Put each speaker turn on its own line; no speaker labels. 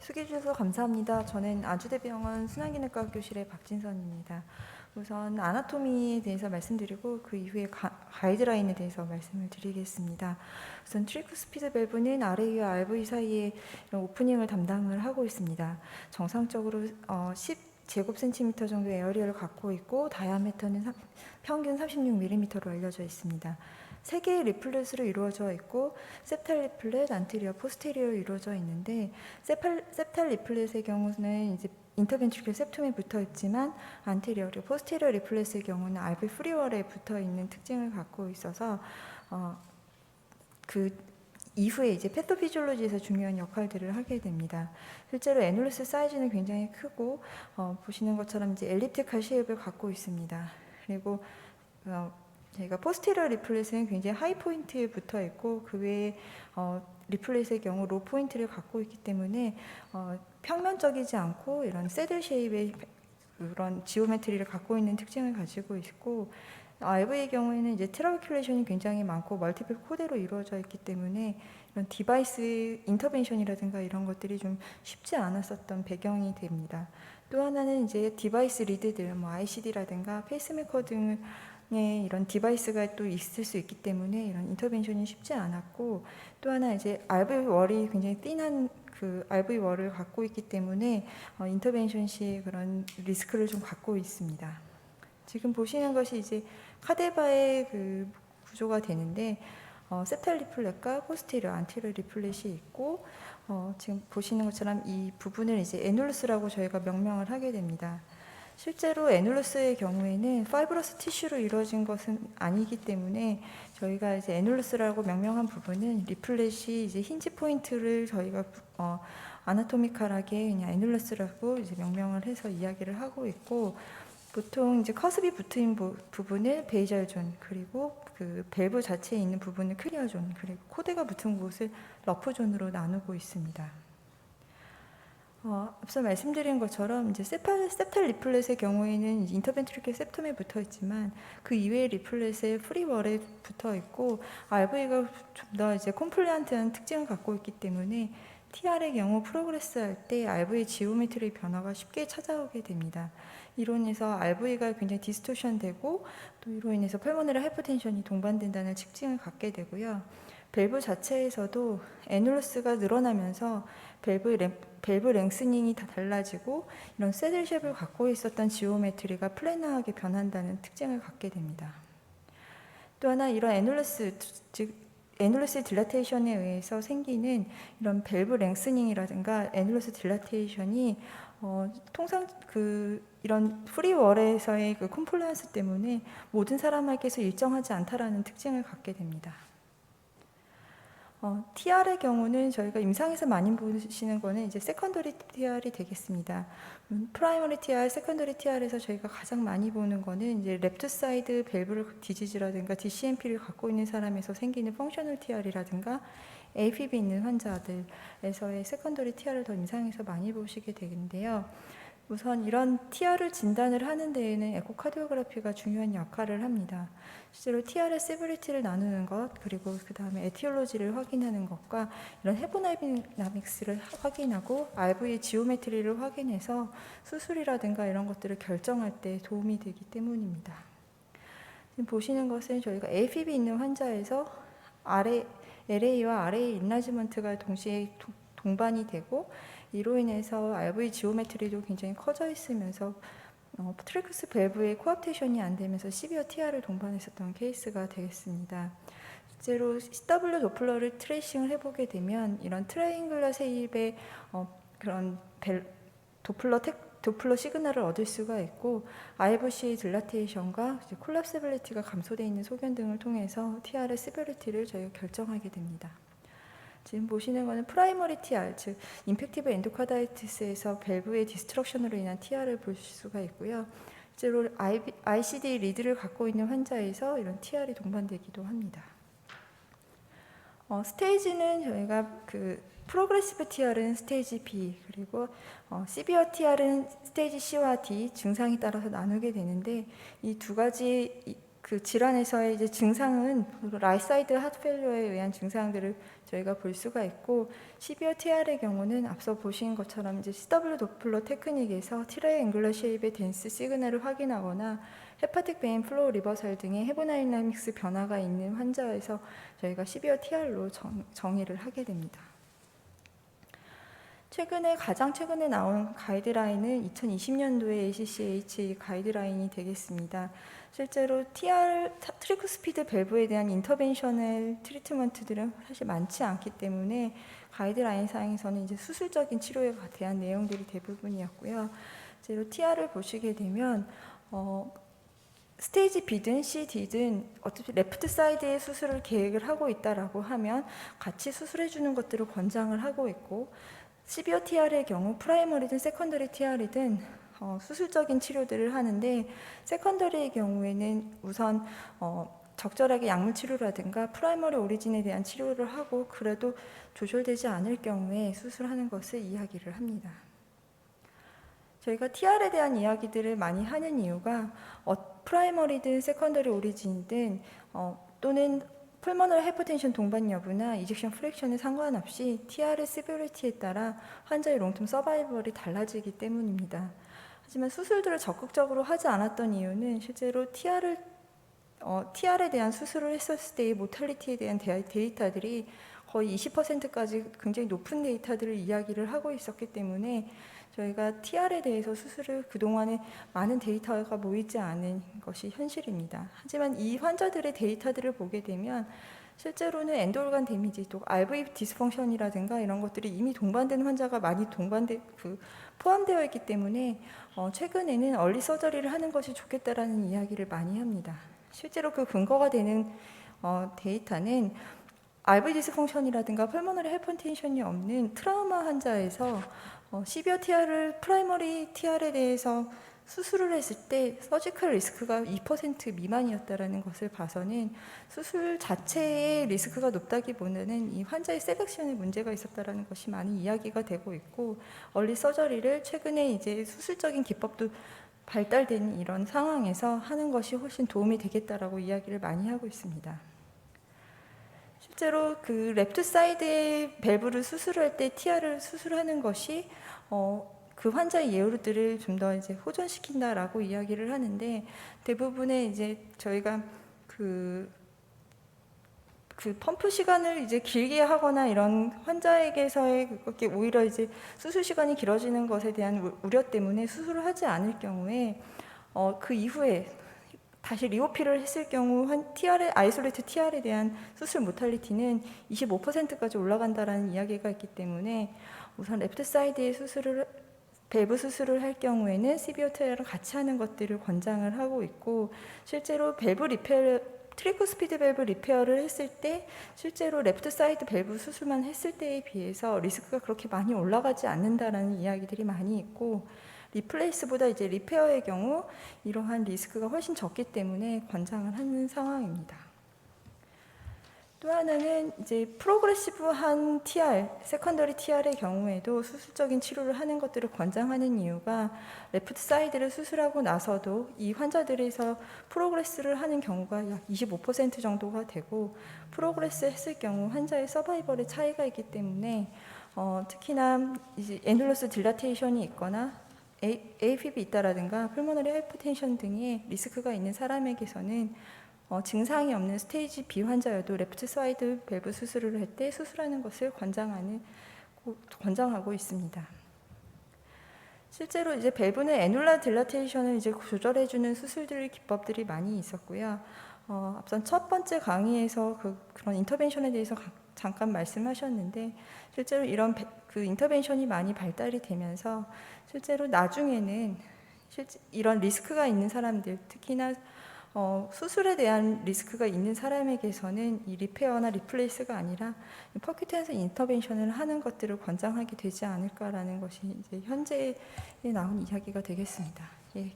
소개해 주셔서 감사합니다. 저는 아주대병원 순환기능과 교실의 박진선입니다. 우선 아나토미에 대해서 말씀드리고 그 이후에 가이드라인에 대해서 말씀을 드리겠습니다. 우선 트리쿠스피드 밸브는 RA와 RV 사이에 이런 오프닝을 담당을 하고 있습니다. 정상적으로 10제곱센티미터 정도의 에어리어를 갖고 있고 다이아미터는 평균 36mm로 알려져 있습니다. 3개의 리플렛으로 이루어져 있고 septal 리플렛, 안테리어, 포스테리어로 이루어져 있는데 septal 리플렛의 경우는 이제 인터벤트리클 septum에 붙어 있지만 안테리어 그리고 포스테리어 리플렛의 경우는 RV 프리월에 붙어 있는 특징을 갖고 있어서 그 이후에 이제 패토피지올로지에서 중요한 역할들을 하게 됩니다. 실제로 애놀루스 사이즈는 굉장히 크고 보시는 것처럼 이제 엘립티컬 쉐입을 갖고 있습니다. 그리고 저희가 포스테리어 리플렛은 굉장히 하이 포인트에 붙어 있고 그 외에 리플렛의 경우 로 포인트를 갖고 있기 때문에 평면적이지 않고 이런 새들 쉐입의 그런 지오메트리를 갖고 있는 특징을 가지고 있고 RV의 경우에는 이제 트라베큘레이션이 굉장히 많고 멀티플 코드로 이루어져 있기 때문에 이런 디바이스 인터벤션이라든가 이런 것들이 좀 쉽지 않았었던 배경이 됩니다. 또 하나는 이제 디바이스 리드들, 뭐 ICD라든가 페이스메이커 등의 이런 디바이스가 또 있을 수 있기 때문에 이런 인터벤션이 쉽지 않았고 또 하나 이제 RV 월이 굉장히 띵한 그 RV 월을 갖고 있기 때문에 인터벤션 시 그런 리스크를 좀 갖고 있습니다. 지금 보시는 것이 이제 카데바의 그 구조가 되는데 septal 리플렛과 포스테리어, 안테리어 리플렛이 있고 지금 보시는 것처럼 이 부분을 이제 애놀루스라고 저희가 명명을 하게 됩니다. 실제로 애놀루스의 경우에는 파이브러스 티슈로 이루어진 것은 아니기 때문에 저희가 이제 애놀루스라고 명명한 부분은 리플렛이 이제 힌지 포인트를 저희가 아나토미컬하게 그냥 애놀루스라고 이제 명명을 해서 이야기를 하고 있고 보통 이제 커습이 붙은 부분을 베이절 존 그리고 그 밸브 자체에 있는 부분을 클리어 존 그리고 코드가 붙은 곳을 러프 존으로 나누고 있습니다. 앞서 말씀드린 것처럼 이제 septal 리플렛의 경우에는 인터벤트리클 septum에 붙어 있지만 그 이외의 리플렛에 프리월에 붙어 있고 RV가 좀 더 이제 콤플리안트한 특징을 갖고 있기 때문에 TR의 경우 프로그레스 할 때 RV의 지오메트리 변화가 쉽게 찾아오게 됩니다. 이로 인해서 RV가 굉장히 디스토션 되고 또 이로 인해서 펄모너리 하이퍼텐션이 동반된다는 특징을 갖게 되고요. 밸브 자체에서도 애놀루스가 늘어나면서 밸브 랭스닝이 다 달라지고 이런 새들 쉐입을 갖고 있었던 지오메트리가 플래너하게 변한다는 특징을 갖게 됩니다. 또 하나 이런 애놀루스, 즉 애놀루스 딜라테이션에 의해서 생기는 이런 밸브 랭스닝이라든가 애놀루스 딜라테이션이 통상 이런 프리월에서의 그 컴플라이언스 때문에 모든 사람에게서 일정하지 않다라는 특징을 갖게 됩니다. TR의 경우는 저희가 임상에서 많이 보시는 거는 이제 세컨더리 TR이 되겠습니다. 프라이머리 TR, 세컨더리 TR에서 저희가 가장 많이 보는 거는 이제 랩트 사이드 밸브 디지즈라든가 DCMP를 갖고 있는 사람에서 생기는 펑셔널 TR이라든가 AFib 있는 환자들에서의 세컨더리 TR을 더 임상에서 많이 보시게 되는데요. 우선 이런 TR을 진단을 하는 데에는 에코카디오그래피가 중요한 역할을 합니다. 실제로 TR의 세버리티를 나누는 것, 그리고 그 다음에 에티올로지를 확인하는 것과 이런 헤모다이나믹스를 확인하고 RV의 지오메트리를 확인해서 수술이라든가 이런 것들을 결정할 때 도움이 되기 때문입니다. 지금 보시는 것은 저희가 AFib 있는 환자에서 LA와 RA 인라지먼트가 동시에 동반이 되고 이로 인해서 RV 지오메트리도 굉장히 커져 있으면서 트래쿠스 밸브의 코압테이션이 안 되면서 시비어 TR을 동반했었던 케이스가 되겠습니다. 실제로 CW 도플러를 트레이싱을 해보게 되면 이런 트라이앵글러 쉐입의 그런 도플러 시그널을 얻을 수가 있고 RVC의 딜라테이션과 콜랩시빌리티가 감소되어 있는 소견 등을 통해서 TR의 시빌리티를 저희가 결정하게 됩니다. 지금 보시는 것은 프라이머리 TR, 즉 임팩티브 엔도카다이티스에서 밸브의 디스트럭션으로 인한 TR을 볼 수가 있고요. 실제로 ICD 리드를 갖고 있는 환자에서 이런 TR이 동반되기도 합니다. 스테이지는 저희가 프로그레시브 TR은 스테이지 B, 그리고 시비어 TR은 스테이지 C와 D 증상에 따라서 나누게 되는데 이 두 가지 그 질환에서의 이제 증상은 라이트 사이드 하트 페일러에 의한 증상들을 저희가 볼 수가 있고, 시비어 TR의 경우는 앞서 보신 것처럼 이제 CW 도플러 테크닉에서 트라이앵글러 쉐입의 댄스 시그널을 확인하거나 헤파틱 베인 플로우 리버설 등의 헤모다이나믹스 변화가 있는 환자에서 저희가 시비어 TR로 정의를 하게 됩니다. 가장 최근에 나온 가이드라인은 2020년도에 ACCH 가이드라인이 되겠습니다. 실제로 트리크 스피드 밸브에 대한 인터벤셔널 트리트먼트들은 사실 많지 않기 때문에 가이드라인 상에서는 이제 수술적인 치료에 대한 내용들이 대부분이었고요. 실제로 TR을 보시게 되면 스테이지 B든 C, D든 어차피 레프트 사이드에 수술을 계획을 하고 있다라고 하면 같이 수술해주는 것들을 권장을 하고 있고, 시비어 TR의 경우 프라이머리든 세컨더리 TR이든 수술적인 치료들을 하는데, 세컨더리의 경우에는 우선 적절하게 약물 치료라든가 프라이머리 오리진에 대한 치료를 하고 그래도 조절되지 않을 경우에 수술하는 것을 이야기를 합니다. 저희가 TR에 대한 이야기들을 많이 하는 이유가 프라이머리든 세컨더리 오리진이든 또는 풀모널 하이퍼텐션 동반 여부나 이젝션 프랙션에 상관없이 TR의 시비리티에 따라 환자의 롱텀 서바이벌이 달라지기 때문입니다. 하지만 수술들을 적극적으로 하지 않았던 이유는 실제로 TR에 대한 수술을 했었을 때의 모탈리티에 대한 데이터들이 거의 20%까지 굉장히 높은 데이터들을 이야기를 하고 있었기 때문에 저희가 TR에 대해서 수술을 그동안에 많은 데이터가 모이지 않은 것이 현실입니다. 하지만 이 환자들의 데이터들을 보게 되면 실제로는 엔도or간 데미지, 또 RV 디스펑션이라든가 이런 것들이 이미 동반된 환자가 많이 포함되어 있기 때문에 최근에는 얼리 서저리를 하는 것이 좋겠다라는 이야기를 많이 합니다. 실제로 그 근거가 되는 데이터는 RV 디스펑션이라든가 펄모너리 하이퍼텐션이 없는 트라우마 환자에서 시비어 TR을 프라이머리 TR에 대해서 수술을 했을 때 서지컬 리스크가 2% 미만이었다라는 것을 봐서는 수술 자체의 리스크가 높다기보다는 이 환자의 셀렉션에 문제가 있었다라는 것이 많이 이야기가 되고 있고, 얼리 서저리를 최근에 이제 수술적인 기법도 발달된 이런 상황에서 하는 것이 훨씬 도움이 되겠다라고 이야기를 많이 하고 있습니다. 실제로 그 레프트 사이드의 밸브를 수술할 때 TR을 수술하는 것이 그 환자의 예후들을 좀 더 이제 호전시킨다라고 이야기를 하는데, 대부분의 이제 저희가 그 펌프 시간을 이제 길게 하거나 이런 환자에게서의 그게 오히려 이제 수술 시간이 길어지는 것에 대한 우려 때문에 수술을 하지 않을 경우에 그 이후에 다시 리오피를 했을 경우 아이솔레이트 TR에 대한 수술 모탈리티는 25%까지 올라간다라는 이야기가 있기 때문에 우선 레프트 사이드의 밸브 수술을 할 경우에는 시비어 TR을 같이 하는 것들을 권장을 하고 있고, 실제로 트리코 스피드 밸브 리페어를 했을 때 실제로 레프트 사이드 밸브 수술만 했을 때에 비해서 리스크가 그렇게 많이 올라가지 않는다라는 이야기들이 많이 있고, 리플레이스보다 이제 리페어의 경우 이러한 리스크가 훨씬 적기 때문에 권장을 하는 상황입니다. 또 하나는 이제 프로그레시브한 세컨더리 TR의 경우에도 수술적인 치료를 하는 것들을 권장하는 이유가 레프트 사이드를 수술하고 나서도 이 환자들에서 프로그레스를 하는 경우가 약 25% 정도가 되고, 프로그레스 했을 경우 환자의 서바이벌의 차이가 있기 때문에 특히나 이제 애눌러스 딜라테이션이 있거나 AFib이 있다라든가 풀모너리 하이퍼텐션 등의 리스크가 있는 사람에게서는 증상이 없는 스테이지 B 환자여도 레프트 사이드 밸브 수술을 할 때 수술하는 것을 권장하고 있습니다. 실제로 이제 밸브는 애눌라 딜라테이션을 이제 조절해주는 수술들 기법들이 많이 있었고요. 앞선 첫 번째 강의에서 그런 인터벤션에 대해서 잠깐 말씀하셨는데, 실제로 이런 인터벤션이 많이 발달이 되면서 실제로 나중에는 이런 리스크가 있는 사람들, 특히나 수술에 대한 리스크가 있는 사람에게서는 이 리페어나 리플레이스가 아니라 퍼큐텐스 인터벤션을 하는 것들을 권장하게 되지 않을까라는 것이 이제 현재에 나온 이야기가 되겠습니다. 예,